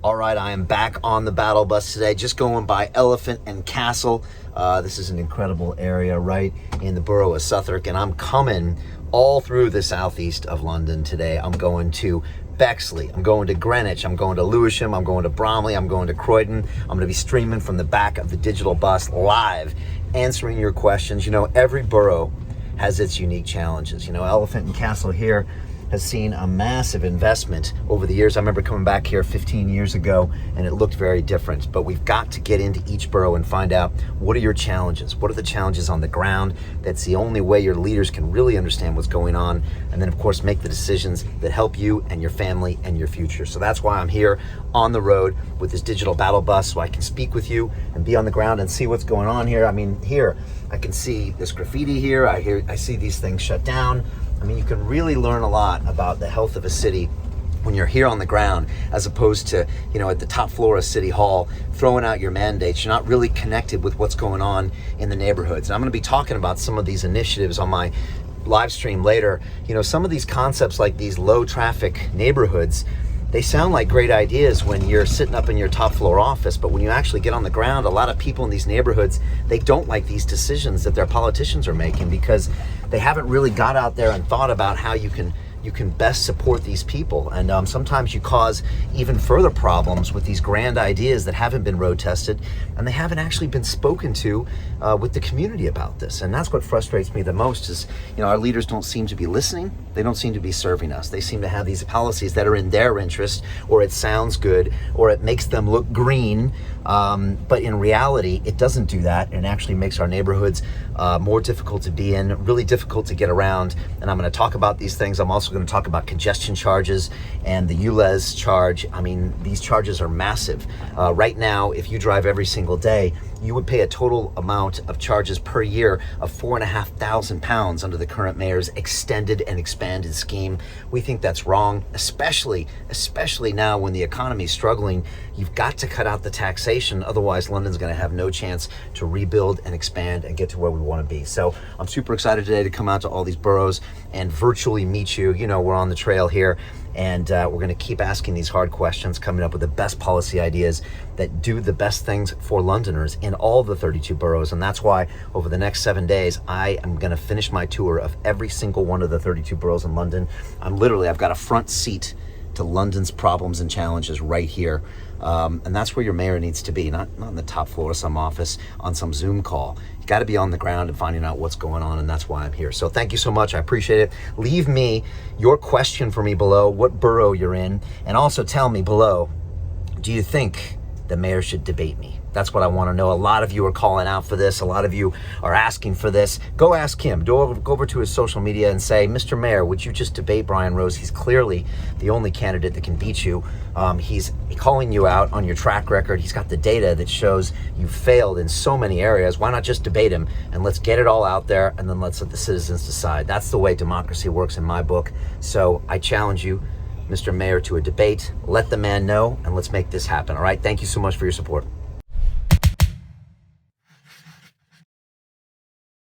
All right, I am back on the battle bus today, just going by Elephant and Castle. This is an incredible area right in the borough of Southwark, and I'm coming all through the southeast of London today. I'm going to Bexley, I'm going to Greenwich, I'm going to Lewisham, I'm going to Bromley, I'm going to Croydon. I'm going to be streaming from the back of the digital bus live, answering your questions. You know, every borough has its unique challenges. You know, Elephant and Castle here has seen a massive investment over the years. I remember coming back here 15 years ago and it looked very different, but we've got to get into each borough and find out, what are your challenges? What are the challenges on the ground? That's the only way your leaders can really understand what's going on, and then of course make the decisions that help you and your family and your future. So that's why I'm here on the road with this digital battle bus, so I can speak with you and be on the ground and see what's going on here. I mean, here I can see this graffiti here, I see these things shut down. I mean, you can really learn a lot about the health of a city when you're here on the ground, as opposed to, you know, at the top floor of City Hall, throwing out your mandates. You're not really connected with what's going on in the neighborhoods. And I'm going to be talking about some of these initiatives on my live stream later. You know, some of these concepts like these low traffic neighborhoods, they sound like great ideas when you're sitting up in your top floor office, but when you actually get on the ground, a lot of people in these neighborhoods, they don't like these decisions that their politicians are making, because they haven't really got out there and thought about how you can best support these people. And sometimes you cause even further problems with these grand ideas that haven't been road tested, and they haven't actually been spoken to with the community about this. And that's what frustrates me the most is, you know, our leaders don't seem to be listening. They don't seem to be serving us. They seem to have these policies that are in their interest, or it sounds good, or it makes them look green. But in reality, it doesn't do that. It actually makes our neighborhoods more difficult to be in, really difficult to get around. And I'm going to talk about these things. I'm also going to talk about congestion charges and the ULEZ charge. I mean, these charges are massive. Right now, if you drive every single day, you would pay a total amount of charges per year of £4,500 under the current mayor's extended and expanded scheme. We think that's wrong, especially now when the economy is struggling. You've got to cut out the taxation, otherwise London's going to have no chance to rebuild and expand and get to where we want to be. So I'm super excited today to come out to all these boroughs and virtually meet you. You know, we're on the trail here, and we're going to keep asking these hard questions, coming up with the best policy ideas that do the best things for Londoners in all the 32 boroughs. And that's why over the next 7 days, I am going to finish my tour of every single one of the 32 boroughs in London. I've got a front seat to London's problems and challenges right here. And that's where your mayor needs to be, not on the top floor of some office on some Zoom call. You got to be on the ground and finding out what's going on, and that's why I'm here. So thank you so much. I appreciate it. Leave me your question for me below, what borough you're in, and also tell me below, do you think the mayor should debate me? That's what I want to know. A lot of you are calling out for this. A lot of you are asking for this. Go ask him. Go over to his social media and say, Mr. Mayor, would you just debate Brian Rose? He's clearly the only candidate that can beat you. He's calling you out on your track record. He's got the data that shows you failed in so many areas. Why not just debate him, and let's get it all out there, and then let's let the citizens decide. That's the way democracy works in my book. So I challenge you, Mr. Mayor, to a debate. Let the man know, and let's make this happen. All right? Thank you so much for your support.